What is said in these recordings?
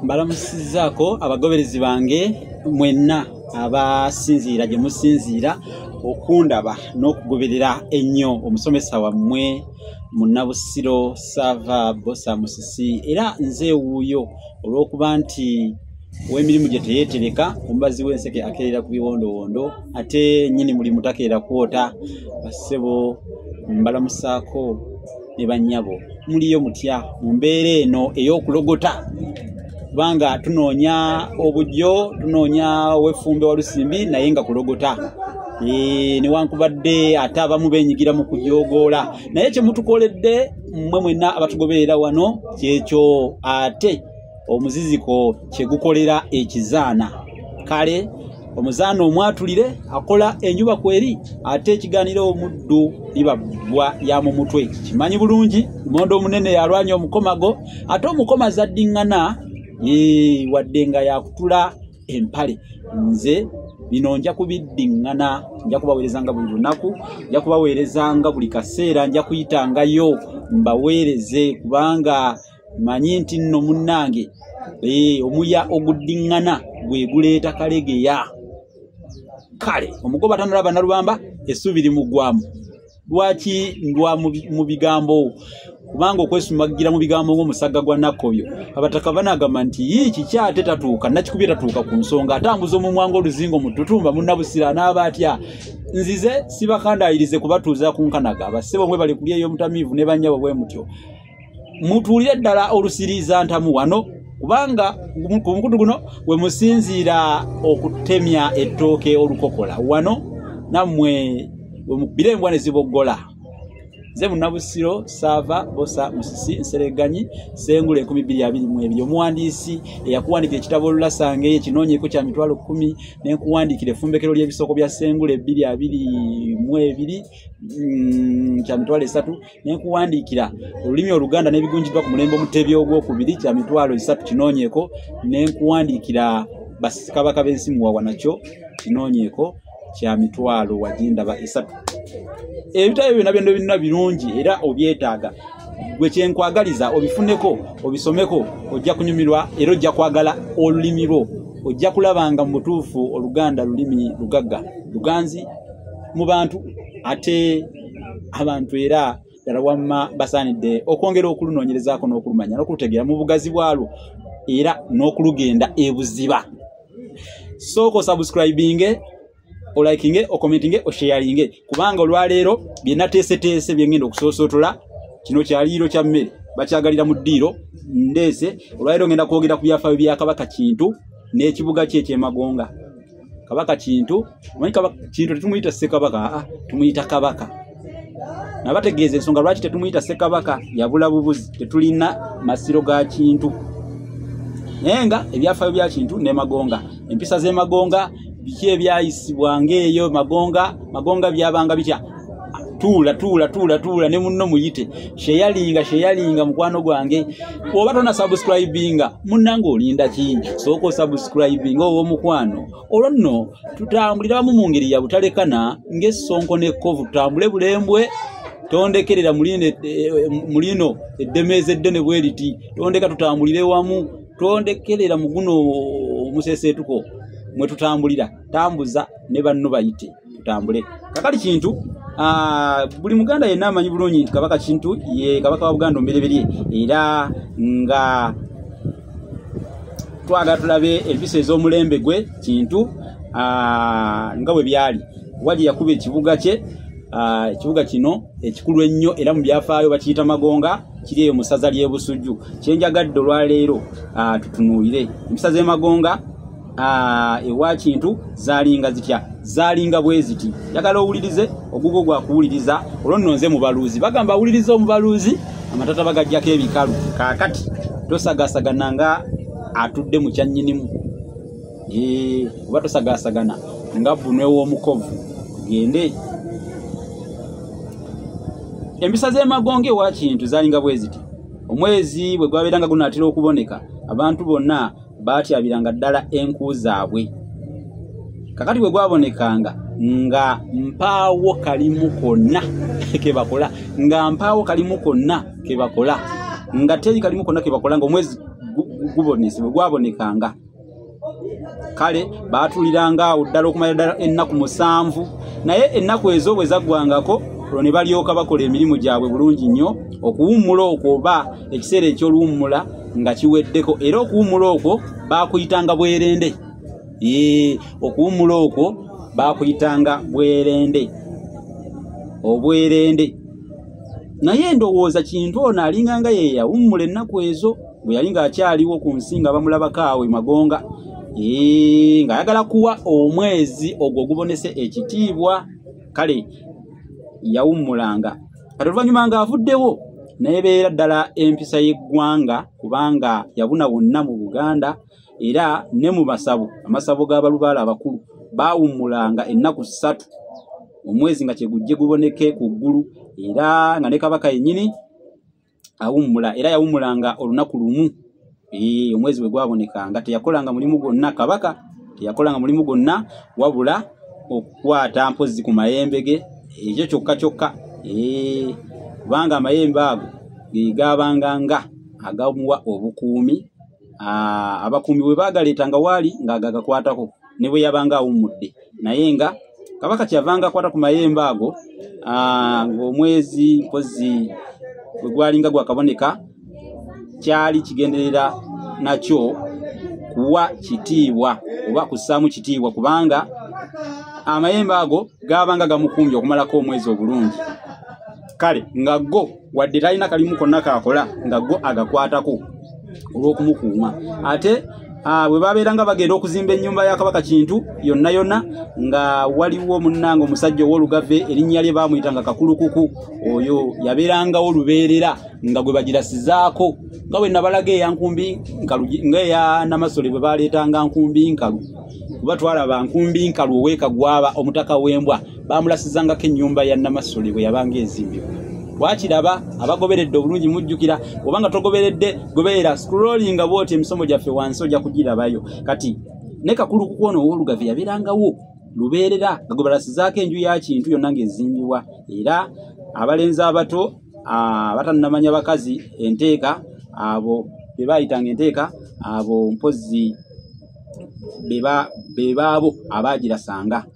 Mbalamusizaako abagoberezi bange mwenna abasinziira gye musinziira okundaba n'okugoberera ennyo omusomesa wammwe Munnabusiro Sava Bosa Musisi era nze wuuyo olw'okuba nti w'emirimu gye teyeetereka omubazi w'enseke akeerera ku biwondowondo ate nnyini mulimu takeera kwota bassebo mbalamusaako ne bannyabo muliyo mutya mu mbeera eno ey'okulogota kubanga tunoonya obujjo tunoonya wefumbe wa Lusimbi naye nga kulogota newankubadde ate abamu beenyigira mu kujogoola naye kye mutukoledde mmwe mwenna abatugoberera wano kyekyo ate omuziziko kye gukolera ekizaana kale omuzaana omwatulire akola enjuba kweri ate ekiganiro omuddu libabbwa ya mu mutwe kimanyi bulungi lumondo omunene yalwanya omukomago ate omukomazi addiŋŋana wadde nga yakutula empale nze bino nja kubiddiŋŋana nja kubaweerezanga buli lunaku nja kubaweerezanga buli kaseera nja kuyitangayo mbaweereze kubanga manyi nti nno munnange omuya oguddiŋŋana gwe guleeta kalegeya kale omugoba tanalaba nalubamba essuubi limuggwamu lwaki ndwa mu bigambo kubanga okwesumagira mu bigambo ng'omusagga gwa Nakobyo abataka banagamba nti kikyate tatuuka nakikubye tatuuka ku nsonga atambuza omumwa ng'oluzingo mu tutumba Munnabusiro anaaba atya nzize sibakandayirize kubatuuza ku nkanaga bassebo mwe bali kulya ey'omutamiivu ne bannyabo bwe mutyo mutuulire ddala olusiriiza ntamu wano kubanga ku mukutu guno we musinziira okutemya ettooke olukokola wano nammwe we mukubira embwa ne ziboggola nze Munnabusiro Sava Bosa Musisi Nsereganyi Sengule 2022 omuwandiisi eyakuwandiikira ekitabo Olulasange ekinoonyeeko kya mitwalo 10 n'enkuwandiikira effumbekero ly'ebisoko bya Sengule 2022 kya mitwalo 3 n'enkuwandiikira olulimi Oluganda n'ebigunjiddwa ku mulembe Omutebi ogwokubiri kya mitwalo 3 kinoonyeeko n'enkuwandiikira Kabaka b'Ensimuwawa nakyo kinoonyeeko kya mitwalo wagindaba 3 ebitabo byonna byonna birungi era obyetaaga gwe kyenkwagaliza obifuneko obisomeko ojja kunyumirwa era ojja kwagala olulimi lwo ojja kulabanga mu butuufu Oluganda lulimi lugagga luganzi mu bantu ate abantu era ddala wamma basaanidde okwongera okulunoonyerezaako n'okulumanya n'okulutegeera mu bugazi bwalwo era n'okulugenda ebuziba sooka subscribinge olikinge okomentinge osharinge kubanga olwaleero byenateeseteese byengenda okusoosotola kino kyaliiro kya mmere bakyagalira mu ddiiro ndeese olwaleero ngenda kwogera ku byafaayo bya Kabaka Kintu n'ekibuga kye eky'Emagonga Kabaka Kintu omanyi Kintu tetumuyita Ssekabaka tumuyita Kabaka nabategeeza ensonga lwaki tetumuyita Ssekabaka yabula bubuzi tetulina masiro ga Kintu naye nga ebyafaayo bya Kintu n'Emagonga empisa z'Emagonga biki ebyayisibwanga eyo magonga byabanga bitya tuula ne munno muyite sheyalinga mukwano gwange oba tona subscribinga munnange olinda ki sooka subscribinga owo mukwano olwo nno tutambulira mu ngeri ya butalekana ng'essonko n'ekkovu tutambule bulembwe tondekerera mulino eddemeeze eddene bweriti tondeka tutambulire wamu tondekerera muguno omuseseetuko mwe tutambulira tambuza ne banno bayite tutambule kakali Kintu buli muganda yenna amanyi bulungi Kabaka Kintu ye Kabaka wa Buganda ombereberye era nga twagala tulabe empisa ez'omulembe gwe Kintu nga bwe byali wali yakuba ekibuga kye ekibuga kino ekikulu ennyo era mu byafaayo bakiyita Magonga kiri eyo mu ssaza ly'e Busujju kyenjagadde olwaleero tutunuulire empisa z'Emagonga ewa Kintu zalinga zitya zalinga bwe ziti njagala owulirize ogugo gwakuwuliriza olwo nno nze mubaluuzi bagamba awuliriza omubaluuzi amatata bagajjako ebikalu kaakati tosagasagana nga atudde mu kyannyinimu oba tosagasagana nga bunwe w'omukovu gende empisa z'Emagonga ewa Kintu zalinga bwe ziti omwezi bwe gwabeeranga gunaatera okuboneka abantu bonna baatyabiranga ddala enku zaabwe kakati bwe gwabonekanga nga mpaawo kalimu konna kebakola nga mpaawo kalimu konna kebakola nga teri kalimu konna kebakola nga omwezi gwabonekanga. Kale batuliranga awo ddala okumala ddala ennaku 7 naye ennaku ezo bwe zaggwangako olwo ne balyoka bakola emirimu gyabwe bulungi nnyo okuwummula okwo oba ekiseera eky'oluwummula nga kiweddeko era okuwummula okwo baakuyitanga bwerende. Okuwummula okwo baakuyitanga bwerende obwerende. Naye ndowooza Kintu ono alinganga ye yawummula ennaku ezo bwe yali ng'akyaliwo ku nsi nga bamulabako awo e Magonga ng'ayagala kuwa omwezi ogwo gubonese ekitiibwa. Kale yawummulanga kati oluvannyuma ng'avuddewo neebeera ddala empisa y'eggwanga kubanga yabuna wonna mu Buganda era ne mu amasabo g'abalubaala abakulu baawummulanga ennaku 3 omwezi nga kyegujje guboneke ku ggulu era nga ne Kabaka yennyini awummula era yawummulanga olunaku lumu omwezi bwe gwabonekanga. Teyakolanga mulimu gwonna Kabaka teyakolanga mulimu gwonna wabula okukwata mpozi ku mayembe ge ekyo kyokka kubanga amayembe ago ge gaabanga nga agamuwa obukuumi. Abakuumi bwe baagaleetanga waali ng'agagakwatako ne bwe yabanga awummudde naye nga Kabaka kyavanga akwata ku mayembe ago ng'omwezi mpozi bwe gwalinga gwakaboneka kyali kigenderera nakyo kuwa kitiibwa oba kussaamu kitiibwa kubanga amayembe ago gaabanga gamukumbye okumalako omwezi obulungi. Kale nga go wadde talina kalimu konna kaakola nga go agakwatako olw'okumukuuma. Ate bwe babeeranga bagenda okuzimba ennyumba ya Kabaka Kintu yonna nga waliwo munnanga omusajja ow'olugave erinnya lye baamuyitanga Kakulukuku, oyo yabeerangawo lubeerera nga gwe bagirasizaako nga bwe nabalaga eya nkumbi nkalu ng'eya Namasole bwe baaleetanga nkumbi nkalu kuba twalaba nkumbi nkalu oweeka gwaba omutaka w'embwa baamulasizangako ennyumba ya Namasole bwe yabanga ezimbibwa. Wakiraba abagoberedde obulungi mujjukira obanga togoberedde gobeera scrolling bwoti emisomo gyaffe wansi ojja kugirabayo. Kati ne Kakulukuku ono ow'olugave yabeerangawo lubeerera nga gobalasizaako enju ya Kintu yonna ng'ezimbibwa era abalenzi abato abatannamanya bakazi enteeka abo be baayitanga enteeka abo mpozi bebaabo abaagirasanga.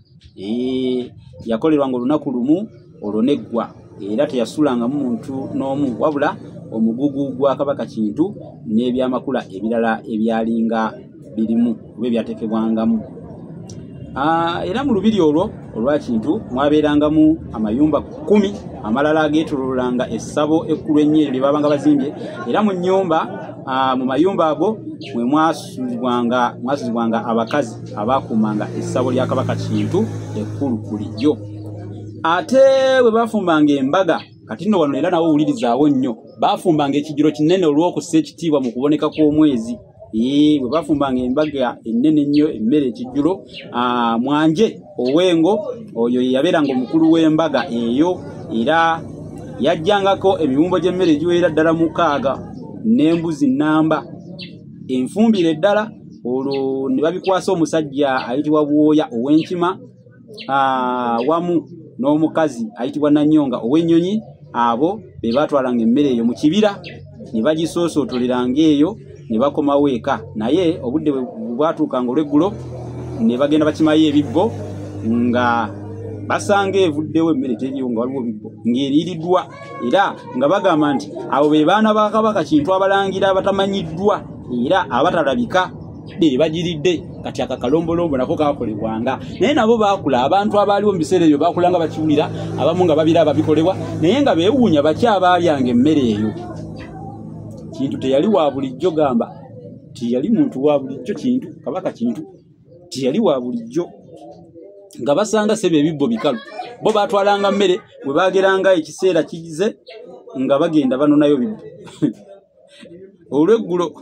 Yakolerwanga olunaku lumu olwo neggwa era teyasulanga muntu n'omu wabula omugugu gwa Kabaka Kintu n'ebyamakula ebirala ebyalinga birimu oba ebyatekebwangamu. Era mu lubiri olwo olwa Kintu mwabeerangamu amayumba 10 amalala ageetololanga essabo ekkulu ennyo lye babanga bazimbye era mu nnyumba mu mayumba ago mwe mwasuzibwanga abakazi abaakuumanga essabo lya Kabaka Kintu ekkulu bulijjo. Ate bwe bafumbanga embaga kati nno wano era nawo owulirizaawo nnyo baafumbanga ekijiro kinene olw'okussa ekitiibwa mu kuboneka kw'omwezi. Bwe bafumbanga embaga ennene ennyo emmere ekijjulo Mwanje Owengo oyo yabeeranga omukulu w'embaga eyo era yajjangako emiwumbo gy'emmere egiwera ddala 6 n'embuzi nnamba enfumbire ddala. Olwo ne babikwasa omusajja ayitibwa Bwoya ow'Enkima wamu n'omukazi ayitibwa Nanyonga ow'Ennyonyi. Abo be batwalanga emmere eyo mu kibira ne bagisoosootolelanga eyo ne bakomawo eka. Naye obudde bwatuukanga olw'eggulo ne bagenda bakimayo ebibbo nga basanga evuddewo emmere teriyo nga waliwo bibbo ng'eriiriddwa era nga bagamba nti abo be baana ba Kabaka Kintu abalangira abatamanyiddwa era abatalabika be bagiridde. Kati akakalombolombo nako kakolebwanga naye nabo baakula abantu abaaliwo mu biseera ebyo baakulanga bakiwulira abamu nga babiraba bikolebwa naye nga beewuunya baki abaalyanga emmere eyo. Kintu teyali wa bulijjo gamba teyali muntu wa bulijjo Kintu Kabaka Kintu teyali wa bulijjo nga basanga sebe ebibbo bikalu bo batwalanga mmere bwe bageranga ekiseera kigize nga bagenda banonayo bibbo olw'eggulo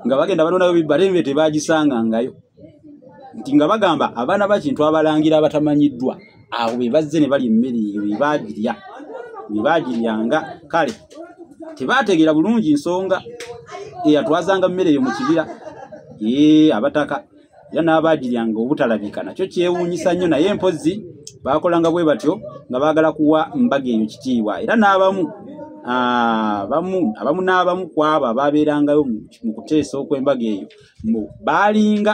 nga bagenda banonayo bibbo ate emmere tebaagisangangayo nti nga bagamba abaana ba Kintu abalangira abatamanyiddwa abo be bazze ne bali emmere eyo be baagiryanga. Kale tebaategeera bulungi nsonga eyatwazanga mmere eyo mu kibira abataka era n'abaagiryanga obutalabika nakyo kyewuunyisa nnyo naye mpozi baakolanga bwe batyo nga baagala kuwa mbaga eyo kitiibwa era n'abamu abamu n'abamu kwabo ababeerangayo mu kuteesa okw'embaga eyo baalinga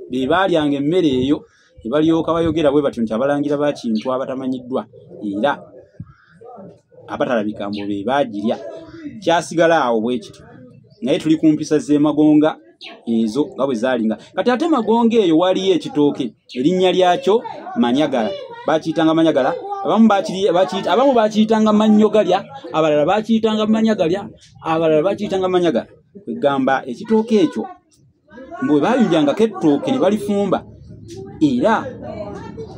be baalyanga emmere eyo ne balyoka bayogera bwe batyo nti abalangira ba Kintu abatamanyiddwa era abatalabika mbu be baagirya. Kyasigala awo bwe kityo naye tuli ku mpisa z'Emagonga ezo nga bwe zaalinga. Kati ate Magonga eyo waliyo ekitooke erinnya lyakyo Manyagala, baakiyitanga Manyagala. Abamu baakiyitanga Mannyogalya, abalala baakiyitanga Manyagalya, abalala baakiyitanga Manyagala. Kwegamba ekitooke ekyo mbwe baayunjangako ettooke ne balifumba era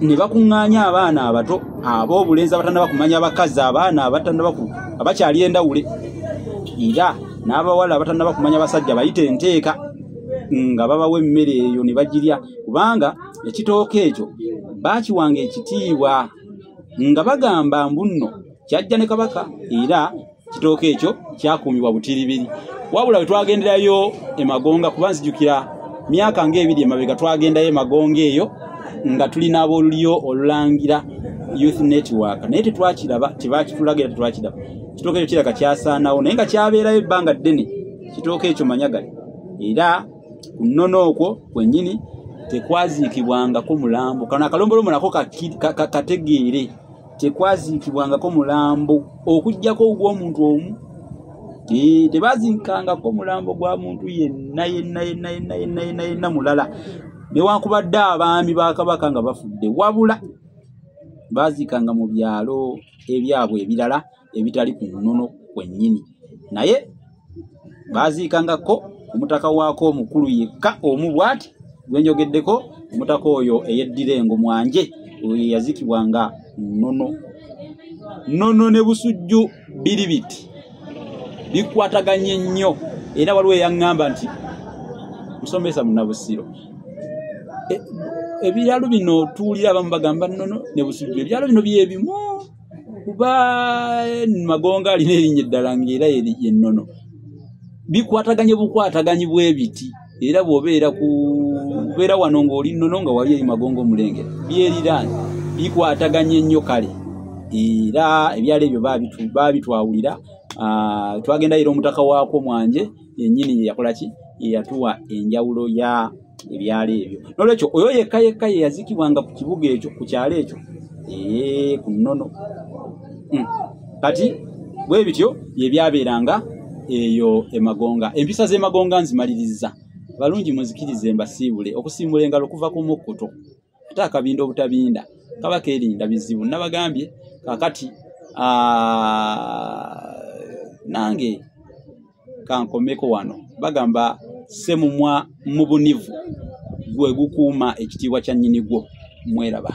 ne bakuŋŋaanya abaana abato ab'obulenzi abatannaba kumanya abakazi, abaana abakyali endawule era n'abawala abatannaba kumanya abasajja bayita enteeka nga babawa emmere eyo ne bagirya, kubanga ekitooke ekyo baakiwanga ekitiibwa nga bagamba mbu nno kyajja ne Kabaka era ekitooke ekyo kyakuumibwa butiribiri. Wabula bwe twagenderayo Emagonga, kuba nzijukira myaka ng'ebiri emabega twagendayo Emagonga eyo nga tulina ab'olulyo olulangira Youth Network, naye tetwakiraba, tebakitulagira, tetwakiraba. Ekitooke ekyo kiraka kyasaanawo naye nga kyabeerayo ebbanga ddene, ekitooke ekyo Manyagala. Era ku nnono okwo kwennyini tekwaziikibwangako mulambo. Kano akalombolomo nako kategeere, tekwaziikibwangako mulambo okuggyako ogw'omuntu omu. Tebaziikangako mulambo gwa muntu yenna mulala, newankubadde abaami ba Kabaka nga bafudde, wabula baziikanga mu byalo ebyabwe ebirala ebitali ku nnono kwennyini, naye baziikangako omutaka waako omukulu yekka omu bw'ati gwenjogeddeko, omutaka oyo ey'Eddirengo Mwanje, oyo yazikibwanga nnono. Nnono ne Busujju biri biti bikwataganye nnyo, era waliwo eyaŋŋamba nti musomesa Munnabusiro, ebyalo bino tuwulira abamu bagamba Nnono ne Busujju, ebyalo bino bye bimu kuba Magonga alina erinnya eddala ng'era ye Nnono. Bikwataganye bukwataganyi bwe biti, era bw'obeera wano ng'oli Nnono nga wali eri Magonga Omulengera, byeriraanye bikwataganye nnyo kale. Era ebyalo ebyo baabitwawulira. Twagenda era omutaka waako Mwanje yennyini yakola ki, yatuwa enjawulo ya ebyalo ebyo. Nolwekyo oyo yekka ye yazikibwanga ku kibuga ekyo, ku kyalo ekyo ku Nnono. Kati bwe bityo bye byabeeranga eyo Emagonga. Empisa z'Emagonga nzimaliriza, balungi muzikirize mbasiibule okusiimula engalo kuva ku mukkuto ate akabinda obutabinda kaba keerinda bizibu. Nabagambye kakati nange kankomeko wano, bagamba ssemumwa mu bunivu gwe gukuuma ekitiibwa kya nnyini gwo. Mweraba.